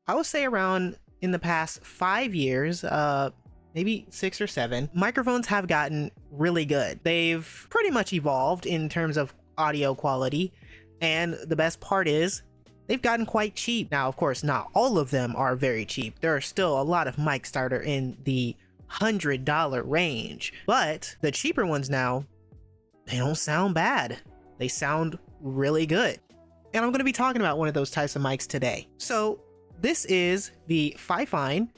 I would say around in the past 5 years, maybe 6 or 7, microphones have gotten really good. They've pretty much evolved in terms of audio quality, and the best part is they've gotten quite cheap. Now, of course, not all of them are very cheap. There are still a lot of mics that are in the $100 range, but the cheaper ones now, they don't sound bad. They sound really good. And I'm going to be talking about one of those types of mics today. So this is the Fifine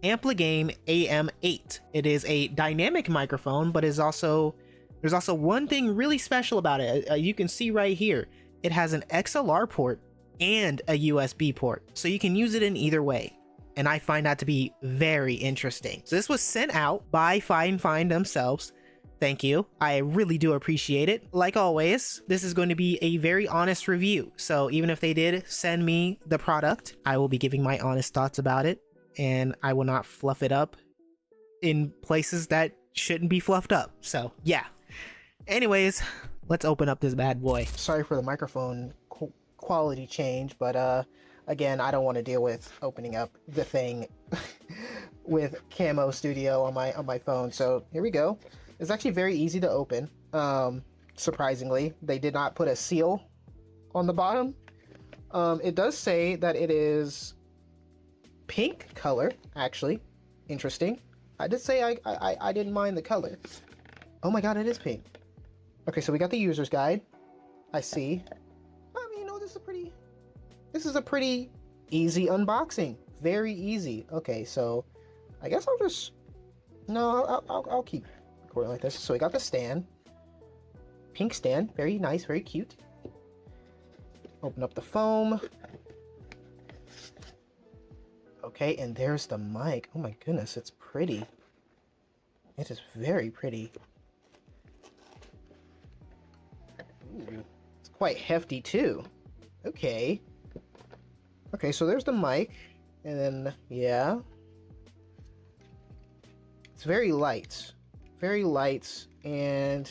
Amplagame AM8. It is a dynamic microphone, but there's also one thing really special about it. You can see right here, it has an XLR port and a USB port, so you can use it in either way. And I find that to be very interesting. So this was sent out by Fifine themselves. Thank you. I really do appreciate it. Like always, this is going to be a very honest review. So even if they did send me the product, I will be giving my honest thoughts about it, and I will not fluff it up in places that shouldn't be fluffed up. So yeah. Anyways, let's open up this bad boy. Sorry for the microphone quality change, but again, I don't want to deal with opening up the thing with Camo Studio on my phone. So here we go. It's actually very easy to open. Surprisingly, they did not put a seal on the bottom. It does say that it is pink color, actually. Interesting. I did say I didn't mind the color. Oh my god, it is pink. Okay, so we got the user's guide. I see. I mean, you know, this is a pretty easy unboxing. Very easy. Okay, so I guess I'll just, no, I'll keep recording like this. So we got the stand. Pink stand. Very nice, very cute. Open up the foam. Okay, and there's the mic. Oh my goodness, it's pretty. It is very pretty. Ooh, it's quite hefty too. Okay. Okay, so there's the mic. And then, yeah. It's very light. Very light. And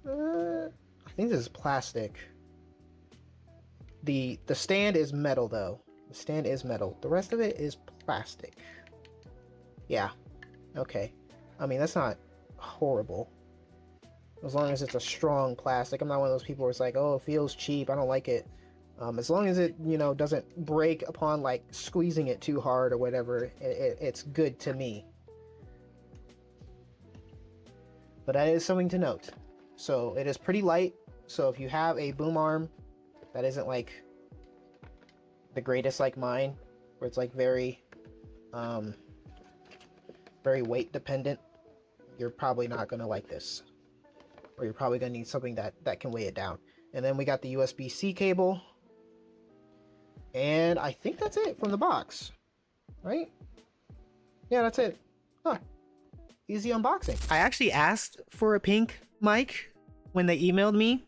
I think this is plastic. The stand is metal though. The stand is metal. The rest of it is plastic. Yeah. Okay. I mean, that's not horrible. As long as it's a strong plastic. I'm not one of those people where it's like, oh, it feels cheap, I don't like it. As long as it, you know, doesn't break upon like squeezing it too hard or whatever, it's good to me. But that is something to note. So it is pretty light. So if you have a boom arm that isn't like the greatest like mine, where it's like very weight dependent, you're probably not gonna like this. Or you're probably gonna need something that can weigh it down. And then we got the USB-C cable. And I think that's it from the box, right? Yeah, that's it. Huh. Easy unboxing. I actually asked for a pink mic when they emailed me,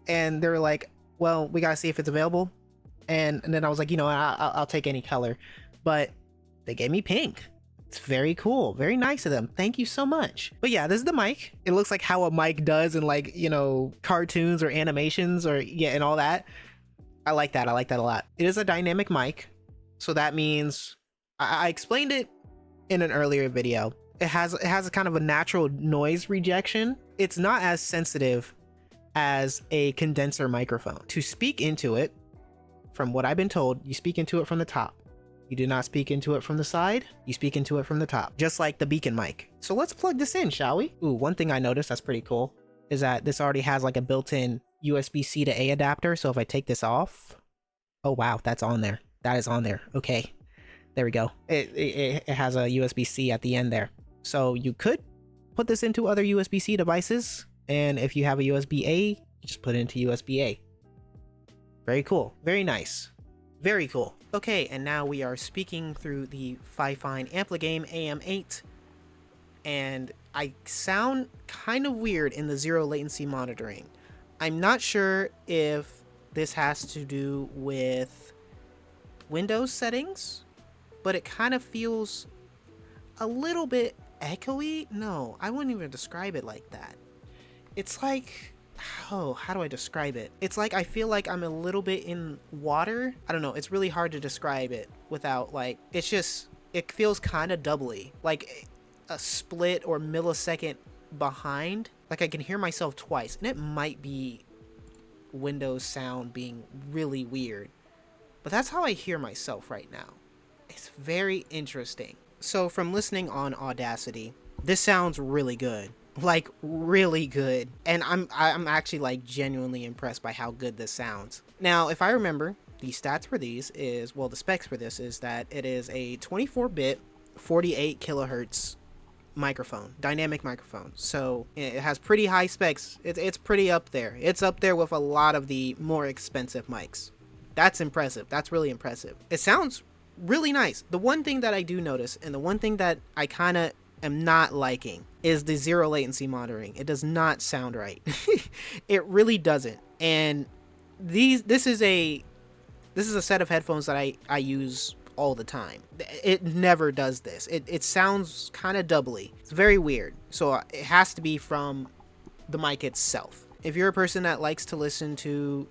and they were like, well, we gotta see if it's available. And then I was like, you know, I'll take any color. But they gave me pink. It's very cool. Very nice of them. Thank you so much. But yeah, this is the mic. It looks like how a mic does in, like, you know, cartoons or animations or, yeah, and all that. I like that. I like that a lot. It is a dynamic mic. So that means I explained it in an earlier video. It has a kind of a natural noise rejection. It's not as sensitive as a condenser microphone. To speak into it, from what I've been told, you speak into it from the top. You do not speak into it from the side, you speak into it from the top, just like the beacon mic. So let's plug this in, shall we? Ooh, one thing I noticed that's pretty cool is that this already has like a built-in USB-C to A adapter. So if I take this off, oh wow, that's on there. That is on there. Okay, there we go. It has a USB-C at the end there. So you could put this into other USB-C devices, and if you have a USB-A, you just put it into USB-A. Very cool. Very nice. Very cool. Okay, and now we are speaking through the Fifine Amplagame AM8, and I sound kind of weird in the zero latency monitoring. I'm not sure if this has to do with Windows settings, but it kind of feels a little bit echoey. No, I wouldn't even describe it like that. It's like how do I describe it? It's like I feel like I'm a little bit in water. I don't know. It's really hard to describe it without like, it's just, it feels kind of doubly like a split or millisecond behind. Like I can hear myself twice, and it might be Windows sound being really weird, but that's how I hear myself right now. It's very interesting. So from listening on Audacity, this sounds really good. Like really good. And I'm actually like genuinely impressed by how good this sounds. Now, if I remember, the stats for these is, well, the specs for this is that it is a 24-bit 48 kilohertz microphone, dynamic microphone. So it has pretty high specs. It's pretty up there. It's up there with a lot of the more expensive mics. That's impressive. That's really impressive. It sounds really nice. The one thing that I do notice, and the one thing that I kind of am not liking, is the zero latency monitoring. It does not sound right. It really doesn't. And this is a set of headphones that I use all the time. It never does this. It sounds kind of doubly. It's very weird. So it has to be from the mic itself. If you're a person that likes to listen to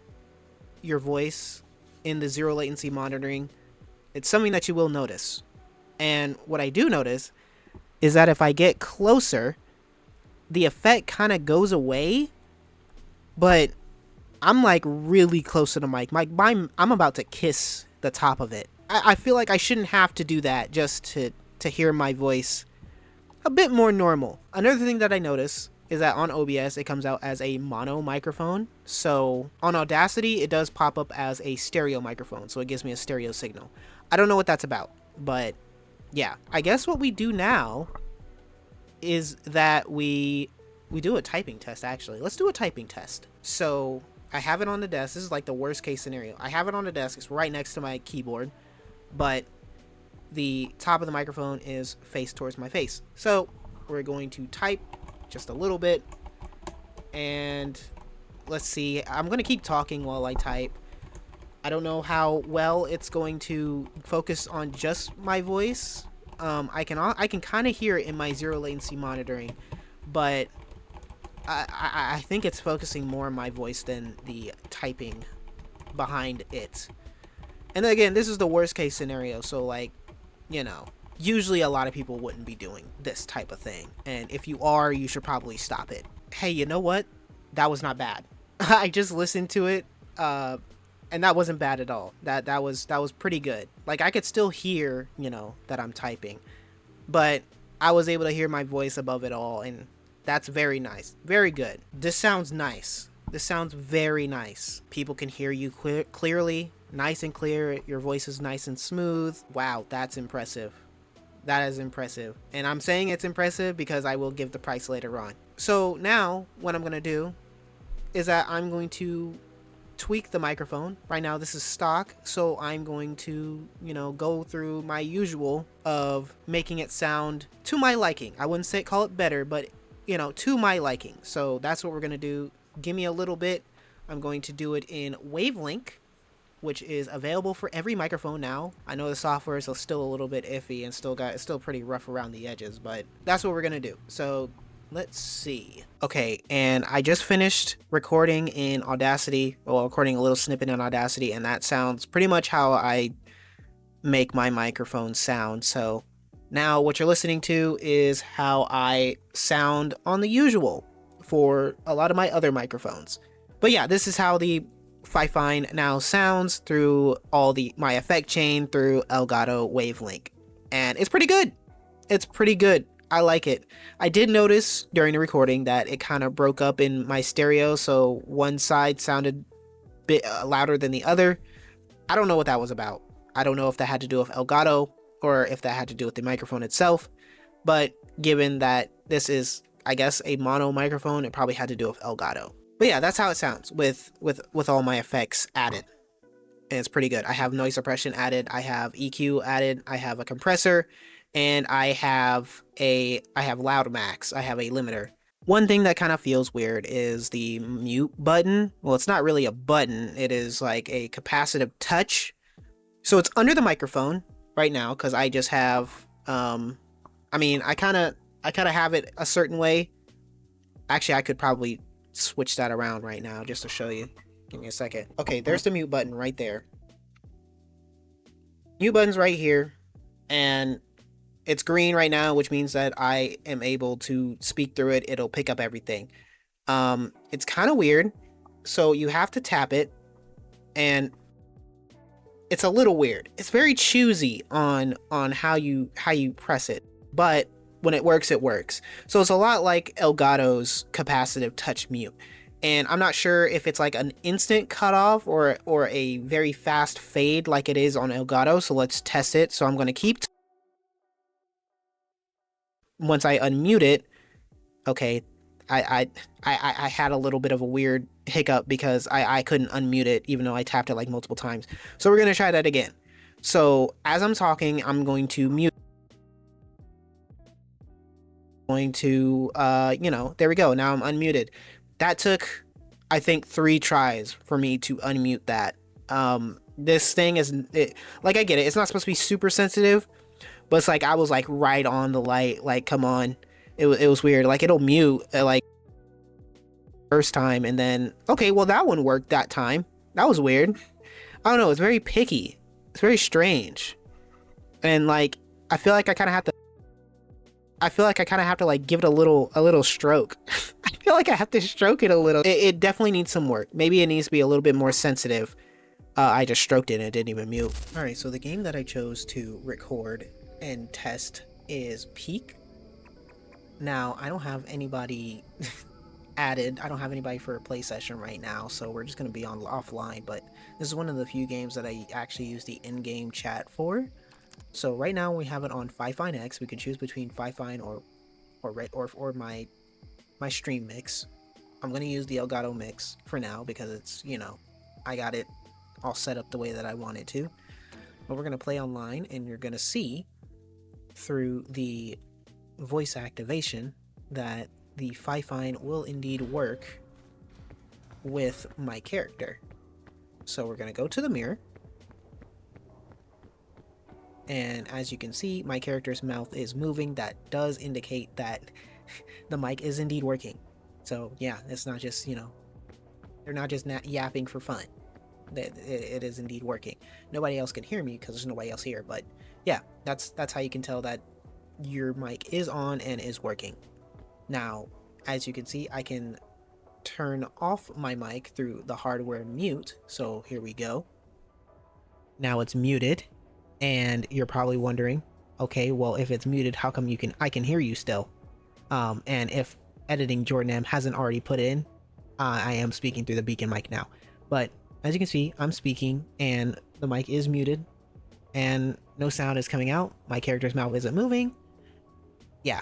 your voice in the zero latency monitoring, it's something that you will notice. And what I do notice is that if I get closer, the effect kind of goes away, but I'm like really close to the mic. I'm about to kiss the top of it. I feel like I shouldn't have to do that just to hear my voice a bit more normal. Another thing that I notice is that on OBS, it comes out as a mono microphone. So on Audacity, it does pop up as a stereo microphone. So it gives me a stereo signal. I don't know what that's about, but yeah, I guess what we do now is that we do a typing test. Actually, let's do a typing test. So I have it on the desk. This is like the worst case scenario. I have it on the desk. It's right next to my keyboard, but the top of the microphone is faced towards my face. So we're going to type just a little bit, and let's see. I'm going to keep talking while I type. I don't know how well it's going to focus on just my voice. I can kind of hear it in my zero latency monitoring, but I think it's focusing more on my voice than the typing behind it. And again, this is the worst case scenario, so like, you know, usually a lot of people wouldn't be doing this type of thing, and if you are, you should probably stop it. Hey, you know what? That was not bad. I just listened to it, and that wasn't bad at all. That was pretty good. Like, I could still hear, you know, that I'm typing, but I was able to hear my voice above it all, and that's very nice. Very good. This sounds nice. This sounds very nice. People can hear you clearly, nice and clear. Your voice is nice and smooth. Wow, that's impressive. That is impressive. And I'm saying it's impressive because I will give the price later on. So now what I'm going to do is that I'm going to tweak the microphone. Right now this is stock, so I'm going to, you know, go through my usual of making it sound to my liking. I wouldn't say call it better, but, you know, to my liking. So that's what we're going to do. Give me a little bit. I'm going to do it in Wavelink, which is available for every microphone now. I know the software is still a little bit iffy and it's still pretty rough around the edges, but that's what we're gonna do. So let's see. Okay, and I just finished recording in Audacity, well, recording a little snippet in Audacity, and that sounds pretty much how I make my microphone sound. So now what you're listening to is how I sound on the usual for a lot of my other microphones. But yeah, this is how the Fifine now sounds through all my effect chain through Elgato Wavelink, and it's pretty good. It's pretty good. I like it. I did notice during the recording that it kind of broke up in my stereo, so one side sounded a bit louder than the other. I don't know what that was about. I don't know if that had to do with Elgato or if that had to do with the microphone itself, but given that this is, I guess, a mono microphone, it probably had to do with Elgato. But yeah, that's how it sounds with all my effects added. And it's pretty good. I have noise suppression added, I have EQ added, I have a compressor, and I have loud max, I have a limiter. One thing that kind of feels weird is the mute button. Well, it's not really a button, it is like a capacitive touch. So it's under the microphone right now, because I just have I kind of have it a certain way. Actually, I could probably switch that around right now just to show you. Give me a second. Okay, there's the mute button right there. Mute button's right here, and it's green right now, which means that I am able to speak through it. It'll pick up everything. It's kind of weird. So you have to tap it, and it's a little weird. It's very choosy on how you press it, but when it works, it works. So it's a lot like Elgato's capacitive touch mute. And I'm not sure if it's like an instant cutoff or a very fast fade like it is on Elgato. So let's test it. So I'm going to keep. Once I unmute it, okay, I had a little bit of a weird hiccup because I couldn't unmute it even though I tapped it like multiple times. So we're going to try that again. So as I'm talking, I'm going to mute. Going to, you know, there we go. Now I'm unmuted. That took, I think, 3 tries for me to unmute that. This thing is, like, I get it. It's not supposed to be super sensitive, but it's like, I was like right on the light. Like, come on. It was weird. Like, it'll mute like first time, and then, okay, well, that one worked that time. That was weird. I don't know. It's very picky. It's very strange. And like, I feel like I kind of have to like give it a little stroke. I feel like I have to stroke it a little. It definitely needs some work. Maybe it needs to be a little bit more sensitive. I just stroked it and it didn't even mute. All right, so the game that I chose to record and test is Peak. Now, I don't have anybody added. I don't have anybody for a play session right now, so we're just going to be on offline. But this is one of the few games that I actually use the in-game chat for. So right now we have it on Fifine X. We can choose between Fifine or my stream mix. I'm gonna use the Elgato mix for now because it's, you know, I got it all set up the way that I want it to. But we're gonna play online, and you're gonna see through the voice activation that the Fifine will indeed work with my character. So we're gonna go to the mirror. And as you can see, my character's mouth is moving. That does indicate that the mic is indeed working. So yeah, it's not just, you know, they're not just yapping for fun. It is indeed working. Nobody else can hear me because there's nobody else here. But yeah, that's how you can tell that your mic is on and is working. Now, as you can see, I can turn off my mic through the hardware mute. So here we go. Now it's muted. And you're probably wondering, okay, well, if it's muted, how come I can hear you still? And if editing JordonAM hasn't already put in, I am speaking through the beacon mic now. But as you can see, I'm speaking and the mic is muted and no sound is coming out. My character's mouth isn't moving. Yeah,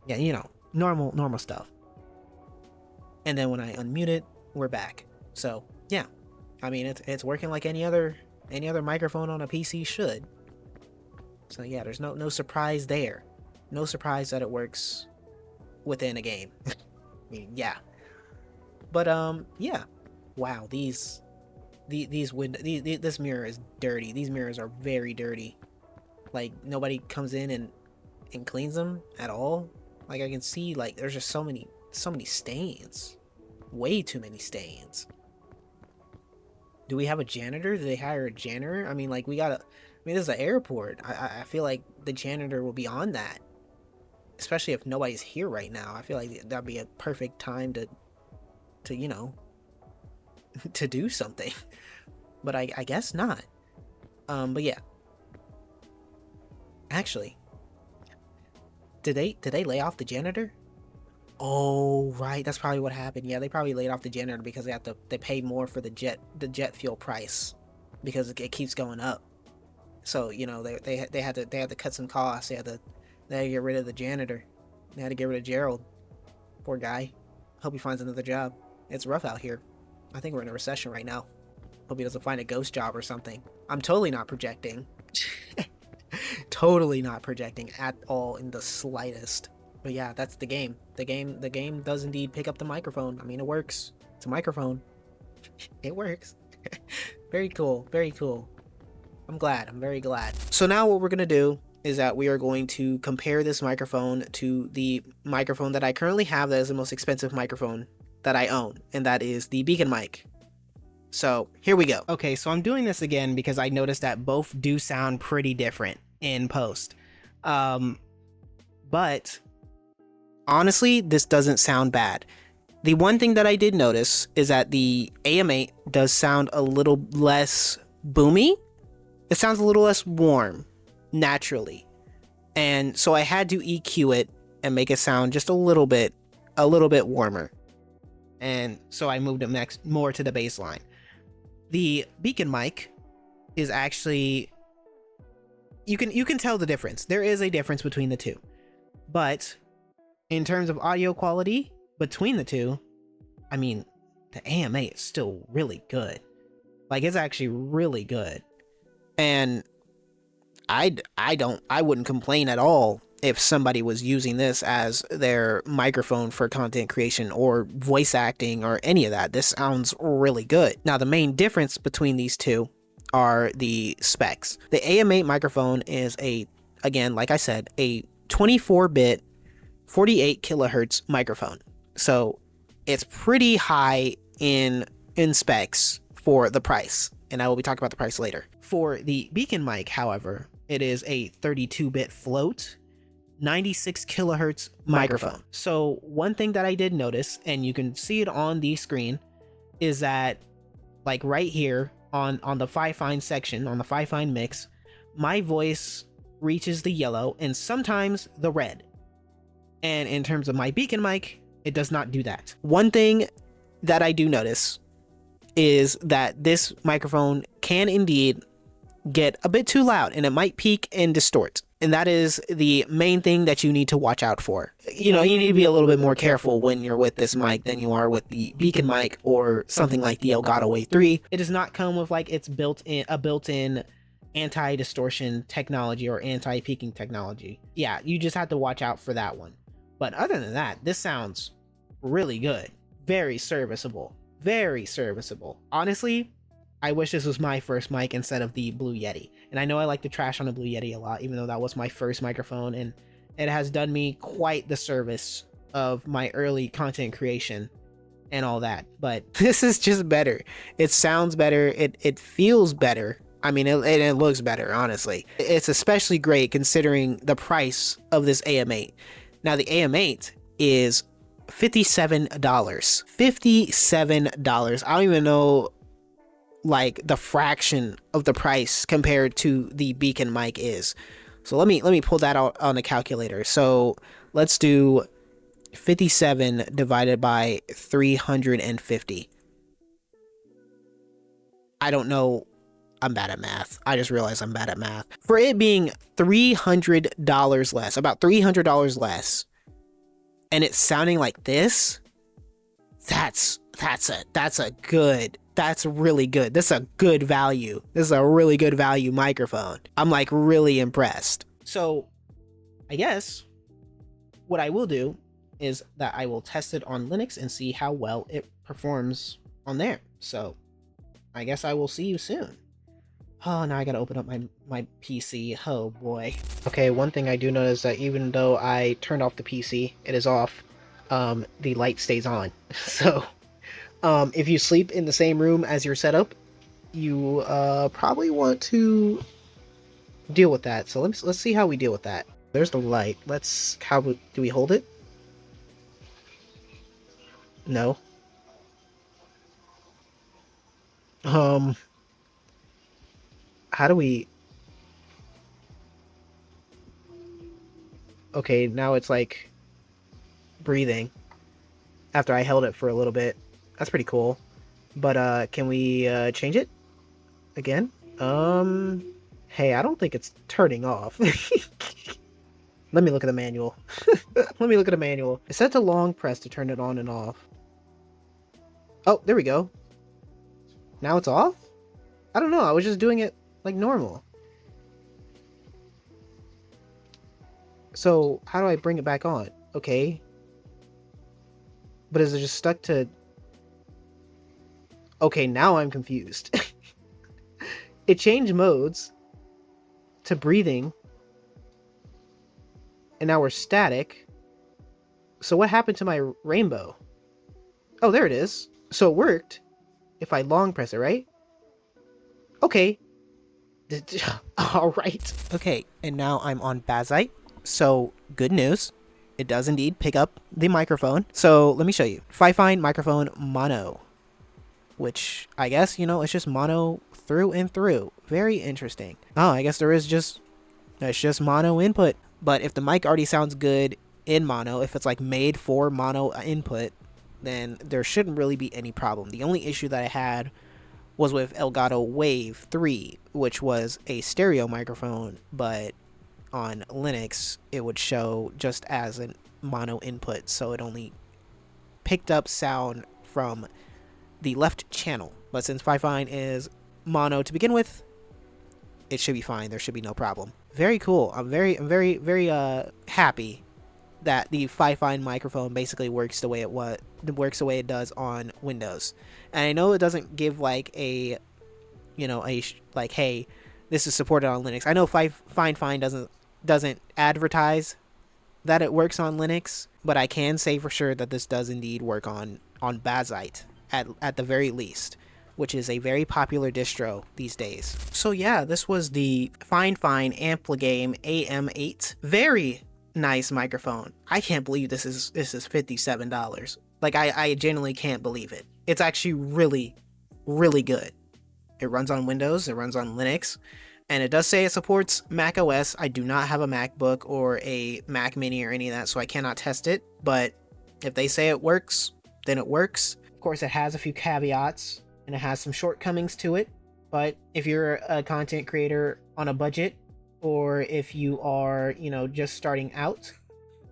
you know, normal stuff. And then when I unmute it, we're back. So yeah, I mean, it's working like any other microphone on a PC should. So yeah, there's no surprise there. No surprise that it works within a game. I mean, yeah. But yeah. Wow, this mirror is dirty. These mirrors are very dirty. Like, nobody comes in and cleans them at all. Like, I can see, like, there's just so many stains. Way too many stains. Do we have a janitor? Do they hire a janitor? I mean, like, this is an airport. I feel like the janitor will be on that. Especially if nobody's here right now. I feel like that'd be a perfect time to you know, to do something. But I guess not. But yeah. Actually, did they lay off the janitor? Oh, right. That's probably what happened. Yeah, they probably laid off the janitor because they pay more for the jet fuel price because it keeps going up. So, you know, they had to cut some costs. They had to get rid of the janitor. They had to get rid of Gerald. Poor guy. Hope he finds another job. It's rough out here. I think we're in a recession right now. Hope he doesn't find a ghost job or something. I'm totally not projecting. Totally not projecting at all in the slightest. But yeah, that's the game. The game does indeed pick up the microphone. I mean, it works. It's a microphone. It works. Very cool. Very cool. I'm glad. I'm very glad. So now what we're going to do is that we are going to compare this microphone to the microphone that I currently have that is the most expensive microphone that I own, and that is the Beacon mic. So here we go. Okay, so I'm doing this again because I noticed that both do sound pretty different in post. But honestly, this doesn't sound bad. The one thing that I did notice is that the AM8 does sound a little less boomy. It sounds a little less warm naturally. And so I had to EQ it and make it sound just a little bit warmer. And so I moved it more to the baseline. The Beacon mic is actually, you can tell the difference. There is a difference between the two. But in terms of audio quality between the two, I mean, the AM8 is still really good. Like, it's actually really good. And I wouldn't complain at all if somebody was using this as their microphone for content creation or voice acting or any of that. This sounds really good. Now, the main difference between these two are the specs. The AM8 microphone is again, like I said, a 24-bit 48 kilohertz microphone. So it's pretty high in specs for the price, and I will be talking about the price later. For the Beacon mic, however, it is a 32-bit float, 96 kilohertz microphone. So one thing that I did notice, and you can see it on the screen, is that like right here on the Fifine section, on the Fifine mix, my voice reaches the yellow and sometimes the red. And in terms of my Beacon mic, it does not do that. One thing that I do notice is that this microphone can indeed get a bit too loud, and it might peak and distort. And that is the main thing that you need to watch out for. You know, you need to be a little bit more careful when you're with this mic than you are with the Beacon mic or something like the Elgato A3. It does not come with like its built-in anti-distortion technology or anti-peaking technology. Yeah, you just have to watch out for that one. But other than that, this sounds really good. Very serviceable. Very serviceable. Honestly, I wish this was my first mic instead of the Blue Yeti. And I know I like to trash on the Blue Yeti a lot, even though that was my first microphone, and it has done me quite the service of my early content creation and all that. But this is just better. It sounds better. It feels better. I mean, it looks better, honestly. It's especially great considering the price of this AM8. Now, the AM8 is $57. $57. I don't even know like the fraction of the price compared to the Beacon mic is. So let me pull that out on the calculator. So let's do 57 divided by 350. I don't know. I'm bad at math. I just realized I'm bad at math. For it being $300 less, about $300 less, and it's sounding like this, that's really good. This is a good value. This is a really good value microphone. I'm like really impressed. So I guess what I will do is that I will test it on Linux and see how well it performs on there. So I guess I will see you soon. Oh, now I gotta open up my PC. Oh boy. Okay, one thing I do notice is that even though I turned off the PC, it is off, the light stays on. So if you sleep in the same room as your setup, you probably want to deal with that. So let's see how we deal with that. There's the light. How do we hold it? No. How do we... Okay, now it's like breathing after I held it for a little bit. That's pretty cool. But can we change it again? Hey, I don't think it's turning off. Let me look at the manual. Let me look at the manual. It's set to long press to turn it on and off. Oh, there we go. Now it's off? I don't know, I was just doing it like normal. So, how do I bring it back on? Okay. But is it just stuck to... Okay, now I'm confused. It changed modes to breathing. And now we're static. So what happened to my rainbow? Oh, there it is. So it worked if I long press it, right? Okay. All right. Okay, and now I'm on Bazzite. So good news. It does indeed pick up the microphone. So let me show you. Fifine microphone mono, which I guess, you know, it's just mono through and through. Very interesting. Oh, I guess it's just mono input. But if the mic already sounds good in mono, if it's like made for mono input, then there shouldn't really be any problem. The only issue that I had was with Elgato Wave 3, which was a stereo microphone, but on Linux it would show just as a mono input, so it only picked up sound from the left channel. But since Fifine is mono to begin with, it should be fine. There should be no problem. Very cool. I'm very happy that the Fifine microphone basically works the way it does on Windows. And I know it doesn't give like a, you know, like, hey, this is supported on Linux. I know Fifine doesn't advertise that it works on Linux, but I can say for sure that this does indeed work on Bazzite at the very least, which is a very popular distro these days. So yeah, this was the Fifine AM8. Very nice microphone. I can't believe this is $57. Like I genuinely can't believe it. It's actually really good. It runs on Windows, it runs on Linux, and it does say it supports Mac OS. I do not have a MacBook or a Mac Mini or any of that, so I cannot test it, but if they say it works, then it works. Of course, it has a few caveats and it has some shortcomings to it, but if you're a content creator on a budget, or if you are, you know, just starting out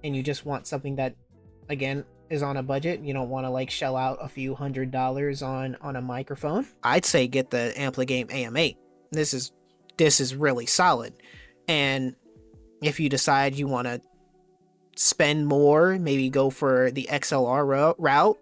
and you just want something that, again, is on a budget, you don't want to like shell out a few $100s on a microphone, I'd say get the Ampligame AM8. This is really solid. And if you decide you want to spend more, maybe go for the XLR route,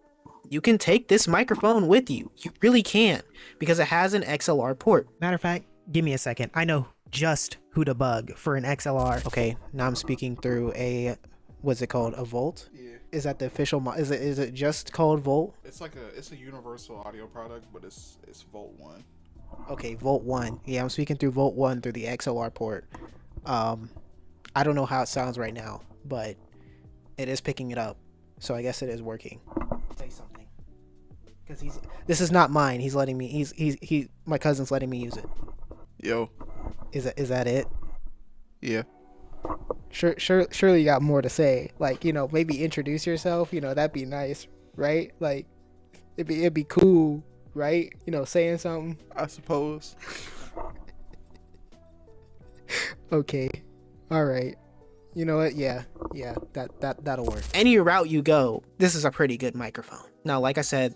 you can take this microphone with you. You really can, because it has an XLR port. Matter of fact, give me a second. I know just who to bug for an XLR. Okay, now I'm speaking through a, what's it called, a Volt? Yeah. Is that the official is it just called Volt? It's like it's a universal audio product, but it's Volt 1. Okay, Volt 1. Yeah, I'm speaking through Volt 1 through the XLR port. I don't know how it sounds right now, but it is picking it up. So I guess it is working. Say something. Cuz this is not mine. He's letting me my cousin's letting me use it. Yo. Is that it? Yeah. Surely you got more to say. Like, you know, maybe introduce yourself. You know, that'd be nice, right? Like, it'd be cool, right? You know, saying something. I suppose. Okay. All right. You know what? Yeah. That'll work. Any route you go, this is a pretty good microphone. Now, like I said,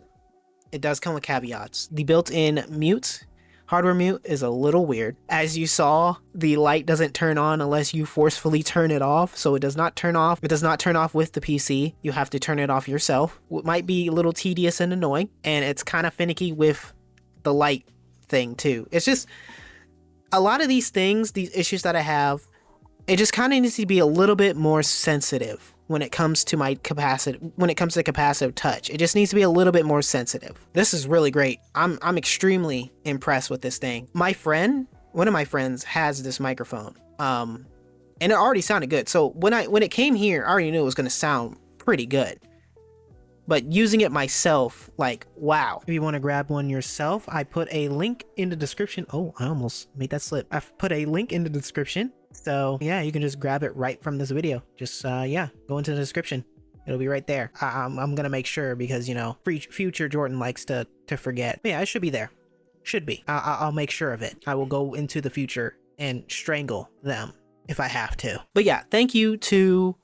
it does come with caveats. The built-in mute, hardware mute, is a little weird. As you saw, the light doesn't turn on unless you forcefully turn it off. So it does not turn off. It does not turn off with the PC. You have to turn it off yourself. It might be a little tedious and annoying, and it's kind of finicky with the light thing too. It's just a lot of these things, these issues that I have, it just kind of needs to be a little bit more sensitive when it comes to capacitive touch. It just needs to be a little bit more sensitive. This is really great. I'm extremely impressed with this thing. One of my friends has this microphone, and it already sounded good. So when it came here, I already knew it was going to sound pretty good. But using it myself, like, wow. If you want to grab one yourself, I put a link in the description. Oh, I almost made that slip. I've put a link in the description. So yeah, you can just grab it right from this video. Just yeah, go into the description. It'll be right there. I'm gonna make sure, because, you know, future Jordan likes to forget. But yeah, it should be there. Should be. I'll make sure of it. I will go into the future and strangle them if I have to. But yeah, thank you to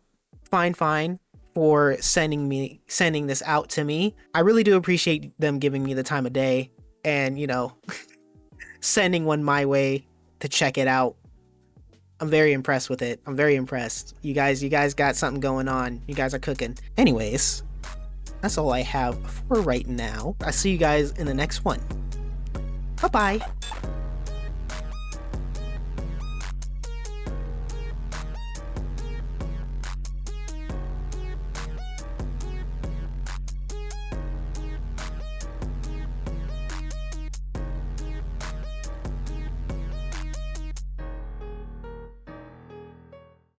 Fifine for sending this out to me. I really do appreciate them giving me the time of day and, you know, sending one my way to check it out. I'm very impressed with it. I'm very impressed. You guys got something going on. You guys are cooking. Anyways, that's all I have for right now. I'll see you guys in the next one. Bye-bye.